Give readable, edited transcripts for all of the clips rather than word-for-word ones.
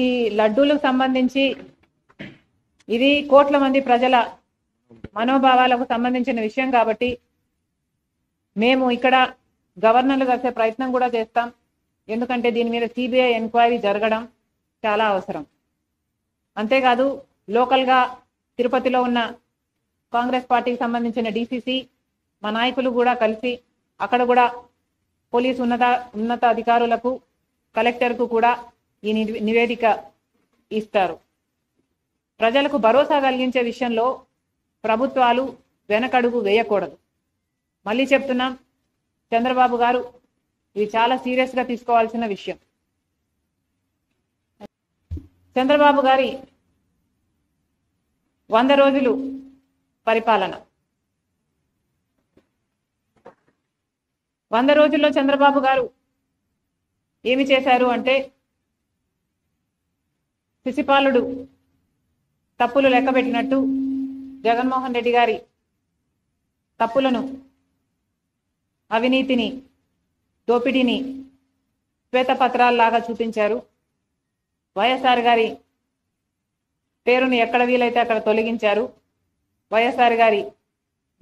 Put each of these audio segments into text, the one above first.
ఈ లడ్డూలకు సంబంధించి ఇది కోట్ల మంది ప్రజల మనోభావాలకు సంబంధించిన విషయం కాబట్టి మేము ఇక్కడ గవర్నర్లు కలిసే ప్రయత్నం కూడా చేస్తాం. ఎందుకంటే దీని మీద సిబిఐ ఎంక్వైరీ జరగడం చాలా అవసరం. అంతేకాదు లోకల్గా తిరుపతిలో ఉన్న కాంగ్రెస్ పార్టీకి సంబంధించిన డిసిసి మా నాయకులు కూడా కలిసి అక్కడ కూడా పోలీసు ఉన్నత అధికారులకు కలెక్టర్కు కూడా ఈ నివేదిక ఇస్తారు. ప్రజలకు భరోసా కలిగించే విషయంలో ప్రభుత్వాలు వెనకడుగు వేయకూడదు. మళ్ళీ చెప్తున్నాం, చంద్రబాబు గారు ఇది చాలా సీరియస్గా తీసుకోవాల్సిన విషయం. చంద్రబాబు గారి 100 రోజులు పరిపాలన, 100 రోజుల్లో చంద్రబాబు గారు ఏమి చేశారు అంటే, శిశుపాలుడు తప్పులు లెక్కబెట్టినట్టు జగన్మోహన్ రెడ్డి గారి తప్పులను, అవినీతిని, దోపిడీని శ్వేతపత్రాల్లాగా చూపించారు. వైఎస్ఆర్ గారి పేరును ఎక్కడ వీలైతే అక్కడ తొలగించారు. వైఎస్ఆర్ గారి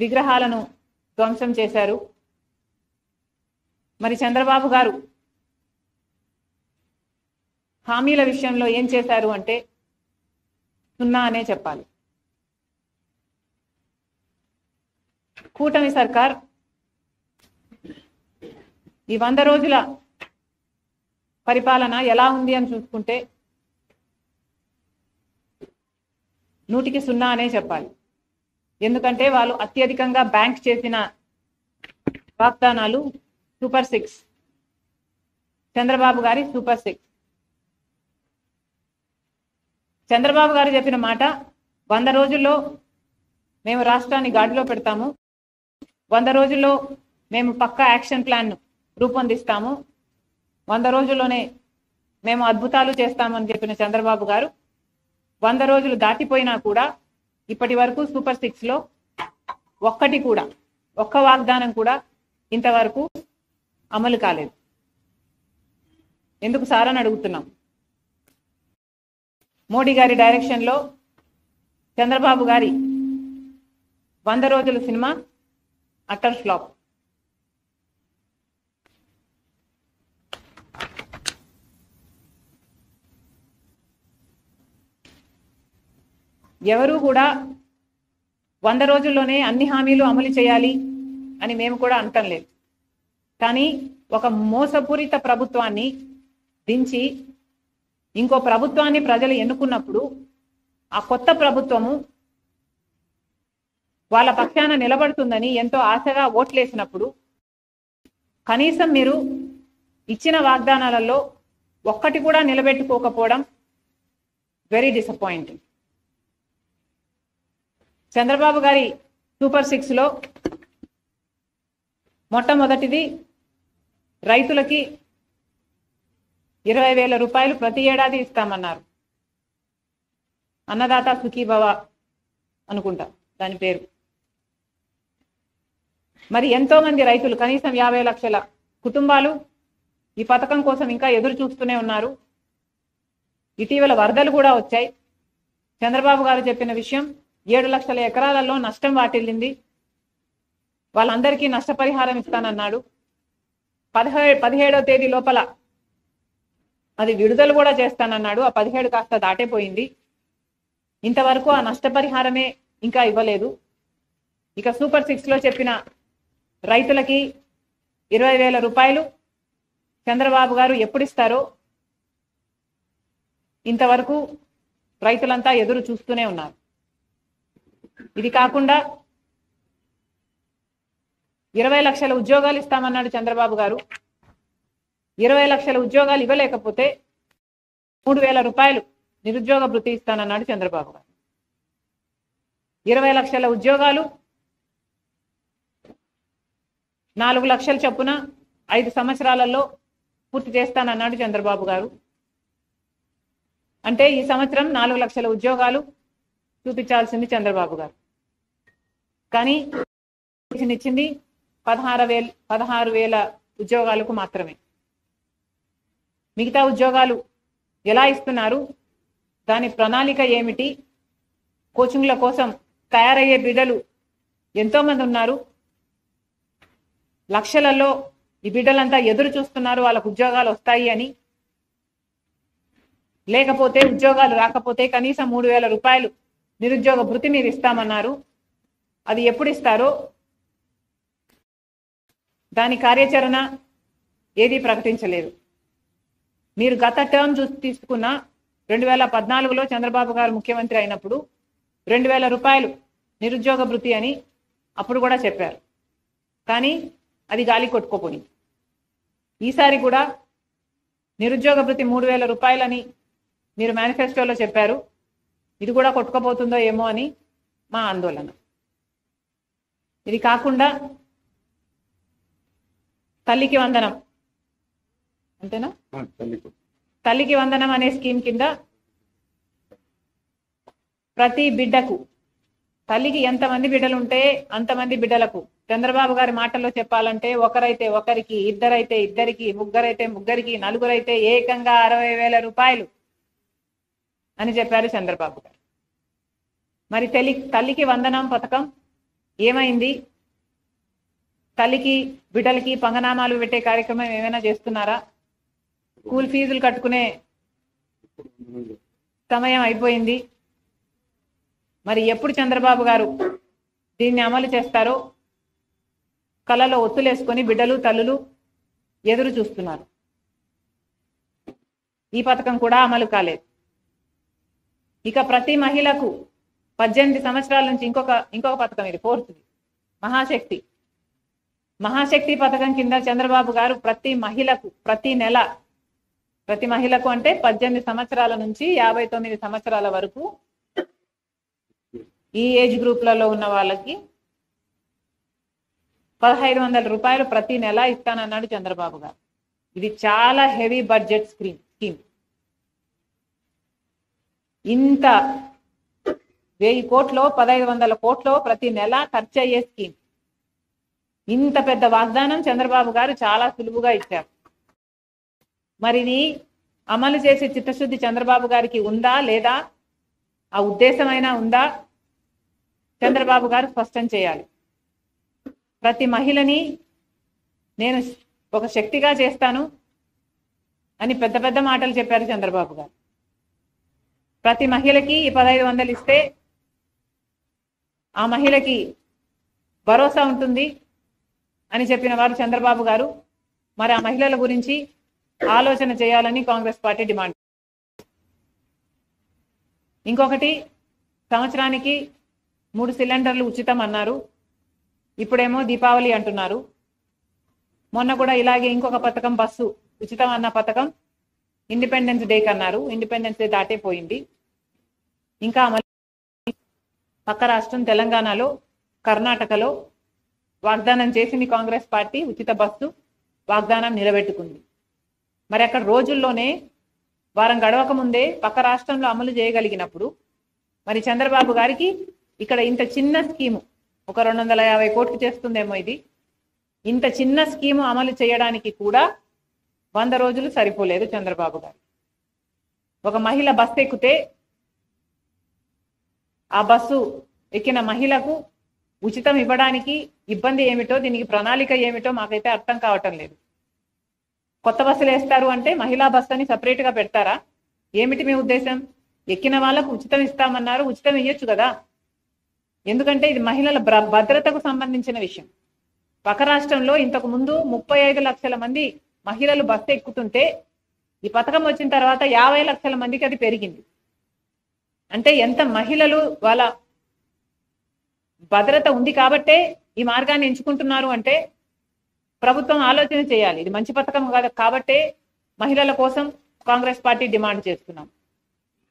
విగ్రహాలను ధ్వంసం చేశారు. మరి చంద్రబాబు గారు హామీల విషయంలో ఏం చేశారు అంటే 0 అనే చెప్పాలి. కూటమి సర్కార్ ఈ 100 రోజుల పరిపాలన ఎలా ఉంది అని చూసుకుంటే 100కి 0 అనే చెప్పాలి. ఎందుకంటే వాళ్ళు అత్యధికంగా బ్యాంక్ చేసిన వాగ్దానాలు సూపర్ 6, చంద్రబాబు గారి సూపర్ 6. చంద్రబాబు గారు చెప్పిన మాట 100 రోజుల్లో మేము రాష్ట్రాన్ని గాడిలో పెడతాము, 100 రోజుల్లో మేము పక్కా యాక్షన్ ప్లాన్ రూపొందిస్తాము, 100 రోజుల్లోనే మేము అద్భుతాలు చేస్తామని చెప్పిన చంద్రబాబు గారు 100 రోజులు దాటిపోయినా కూడా ఇప్పటి వరకు సూపర్ 6లో ఒక్క వాగ్దానం కూడా ఇంతవరకు అమలు కాలేదు. ఎందుకు సార్ అని అడుగుతున్నాం. మోడీ గారి డైరెక్షన్లో చంద్రబాబు గారి 100 రోజుల సినిమా అటర్ ఫ్లాప్. ఎవరు కూడా 100 రోజుల్లోనే అన్ని హామీలు అమలు చేయాలి అని మేము కూడా అంటం లేదు. కానీ ఒక మోసపూరిత ప్రభుత్వాన్ని దించి ఇంకో ప్రభుత్వాన్ని ప్రజలు ఎన్నుకున్నప్పుడు ఆ కొత్త ప్రభుత్వము వాళ్ళ పక్షాన నిలబడుతుందని ఎంతో ఆశగా ఓట్లేసినప్పుడు కనీసం మీరు ఇచ్చిన వాగ్దానాలలో ఒక్కటి కూడా నిలబెట్టుకోకపోవడం వెరీ డిసప్పాయింటింగ్. చంద్రబాబు గారి సూపర్ 6లో మొట్టమొదటిది రైతులకి 20,000 రూపాయలు ప్రతి ఏడాది ఇస్తామన్నారు. అన్నదాత సుఖీభవ అనుకుంటా దాని పేరు. మరి ఎంతో మంది రైతులు, కనీసం 50 లక్షల కుటుంబాలు ఈ పథకం కోసం ఇంకా ఎదురు చూస్తూనే ఉన్నారు. ఇటీవల వరదలు కూడా వచ్చాయి. చంద్రబాబు గారు చెప్పిన విషయం 7 లక్షల ఎకరాలలో నష్టం వాటిల్లింది, వాళ్ళందరికీ నష్టపరిహారం ఇస్తానన్నాడు. 17వ తేదీ లోపల అది విడుదల కూడా చేస్తానన్నాడు. ఆ 17 కాస్త దాటిపోయింది. ఇంతవరకు ఆ నష్టపరిహారమే ఇంకా ఇవ్వలేదు. ఇక సూపర్ 6లో చెప్పిన రైతులకి 20,000 రూపాయలు చంద్రబాబు గారు ఎప్పుడు ఇస్తారో ఇంతవరకు రైతులంతా ఎదురు చూస్తూనే ఉన్నారు. ఇది కాకుండా 20 లక్షల ఉద్యోగాలు ఇస్తామన్నాడు చంద్రబాబు గారు. 20 లక్షల ఉద్యోగాలు ఇవ్వలేకపోతే 3,000 రూపాయలు నిరుద్యోగ భృతి ఇస్తానన్నాడు చంద్రబాబు గారు. 20 లక్షల ఉద్యోగాలు 4 లక్షల చొప్పున 5 సంవత్సరాలలో పూర్తి చేస్తానన్నాడు చంద్రబాబు గారు. అంటే ఈ సంవత్సరం 4 లక్షల ఉద్యోగాలు చూపించాల్సింది చంద్రబాబు గారు. కానీ ఇచ్చింది 16,000 ఉద్యోగాలకు మాత్రమే. మిగతా ఉద్యోగాలు ఎలా ఇస్తున్నారు, దాని ప్రణాళిక ఏమిటి, కోచింగ్ల కోసం తయారయ్యే బిడ్డలు ఎంతోమంది ఉన్నారు, లక్షలలో ఈ బిడ్డలంతా ఎదురు చూస్తున్నారు వాళ్ళకు ఉద్యోగాలు వస్తాయి అని. లేకపోతే ఉద్యోగాలు రాకపోతే కనీసం 3,000 రూపాయలు నిరుద్యోగ భృతి మీరు ఇస్తామన్నారు. అది ఎప్పుడు ఇస్తారో దాని కార్యాచరణ ఏది ప్రకటించలేదు. మీరు గత టర్మ్ తీసుకున్న 2014లో చంద్రబాబు గారు ముఖ్యమంత్రి అయినప్పుడు 2,000 రూపాయలు నిరుద్యోగ భృతి అని అప్పుడు కూడా చెప్పారు. కానీ అది గాలి కొట్టుకోపోయింది. ఈసారి కూడా నిరుద్యోగ భృతి 3,000 రూపాయలని మీరు మేనిఫెస్టోలో చెప్పారు. ఇది కూడా కొట్టుకోపోతుందో ఏమో అని మా ఆందోళన. ఇది కాకుండా తల్లికి వందనం అంతేనా, తల్లికి వందనం అనే స్కీమ్ కింద ప్రతి బిడ్డకు, తల్లికి ఎంతమంది బిడ్డలు ఉంటే అంతమంది బిడ్డలకు, చంద్రబాబు గారి మాటల్లో చెప్పాలంటే ఒకరైతే ఒకరికి, ఇద్దరైతే ఇద్దరికి, ముగ్గురైతే ముగ్గురికి, నలుగురైతే ఏకంగా 60,000 రూపాయలు అని చెప్పారు చంద్రబాబు గారు. మరి తల్లికి వందనం పథకం ఏమైంది? తల్లికి బిడ్డలకి పంగనామాలు పెట్టే కార్యక్రమం ఏమైనా చేస్తున్నారా? స్కూల్ ఫీజులు కట్టుకునే సమయం అయిపోయింది. మరి ఎప్పుడు చంద్రబాబు గారు దీన్ని అమలు చేస్తారో కళ్ళలో ఒత్తులేసుకొని బిడ్డలు తల్లులు ఎదురు చూస్తున్నారు. ఈ పథకం కూడా అమలు కాలేదు. ఇక ప్రతి మహిళకు 18 సంవత్సరాల నుంచి ఇంకొక పథకం, ఇది 4th మహాశక్తి పథకం కింద చంద్రబాబు గారు ప్రతి మహిళకు ప్రతి నెల, ప్రతి మహిళకు అంటే 18 సంవత్సరాల నుంచి 59 సంవత్సరాల వరకు ఈ ఏజ్ గ్రూప్లలో ఉన్న వాళ్ళకి 1,500 రూపాయలు ప్రతి నెల ఇస్తానన్నాడు చంద్రబాబు గారు. ఇది చాలా హెవీ బడ్జెట్ స్కీమ్. ఇంత 1000 కోట్లో 1,500 కోట్లో ప్రతి నెల ఖర్చు అయ్యే స్కీమ్. ఇంత పెద్ద వాగ్దానం చంద్రబాబు గారు చాలా సులువుగా ఇచ్చారు. మరి ఇది అమలు చేసే చిత్తశుద్ధి చంద్రబాబు గారికి ఉందా లేదా, ఆ ఉద్దేశమైనా ఉందా, చంద్రబాబు గారు స్పష్టం చేయాలి. ప్రతి మహిళని నేను ఒక శక్తిగా చేస్తాను అని పెద్ద పెద్ద మాటలు చెప్పారు చంద్రబాబు గారు. ప్రతి మహిళకి ఈ 1,500 ఇస్తే ఆ మహిళకి భరోసా ఉంటుంది అని చెప్పిన వారు చంద్రబాబు గారు. మరి ఆ మహిళల గురించి ఆలోచన చేయాలని కాంగ్రెస్ పార్టీ డిమాండ్. ఇంకొకటి, సంవత్సరానికి 3 సిలిండర్లు ఉచితం అన్నారు. ఇప్పుడేమో దీపావళి అంటున్నారు. మొన్న కూడా ఇలాగే ఇంకొక పథకం, బస్సు ఉచితం అన్న పథకం ఇండిపెండెన్స్ డే కన్నారు. ఇండిపెండెన్స్ డే దాటే పోయింది. ఇంకా పక్క రాష్ట్రం తెలంగాణలో, కర్ణాటకలో వాగ్దానం చేసింది కాంగ్రెస్ పార్టీ. ఉచిత బస్సు వాగ్దానం నిలబెట్టుకుంది. మరి అక్కడ రోజుల్లోనే వారం గడవక ముందే పక్క రాష్ట్రంలో అమలు చేయగలిగినప్పుడు మరి చంద్రబాబు గారికి ఇక్కడ ఇంత చిన్న స్కీము, ఒక 250 కోట్లు చేస్తుందేమో ఇది, ఇంత చిన్న స్కీము అమలు చేయడానికి కూడా 100 రోజులు సరిపోలేదు చంద్రబాబు గారు. ఒక మహిళ బస్సు ఎక్కితే ఆ బస్సు ఎక్కిన మహిళకు ఉచితం ఇవ్వడానికి ఇబ్బంది ఏమిటో, దీనికి ప్రణాళిక ఏమిటో మాకైతే అర్థం కావటం లేదు. కొత్త బస్సులు వేస్తారు అంటే మహిళా బస్సు అని సపరేట్గా పెడతారా? ఏమిటి మీ ఉద్దేశం? ఎక్కిన వాళ్ళకు ఉచితం ఇస్తామన్నారు, ఉచితం ఇవ్వచ్చు కదా. ఎందుకంటే ఇది మహిళల భద్రతకు సంబంధించిన విషయం. పక్క రాష్ట్రంలో ఇంతకు ముందు 35 లక్షల మంది మహిళలు బస్సు ఎక్కుతుంటే ఈ పథకం వచ్చిన తర్వాత 50 లక్షల మందికి అది పెరిగింది. అంటే ఎంత మహిళలు వాళ్ళ భద్రత ఉంది కాబట్టే ఈ మార్గాన్ని ఎంచుకుంటున్నారు అంటే ప్రభుత్వం ఆలోచన చేయాలి. ఇది మంచి పథకం కాదు కాబట్టే మహిళల కోసం కాంగ్రెస్ పార్టీ డిమాండ్ చేస్తున్నాం.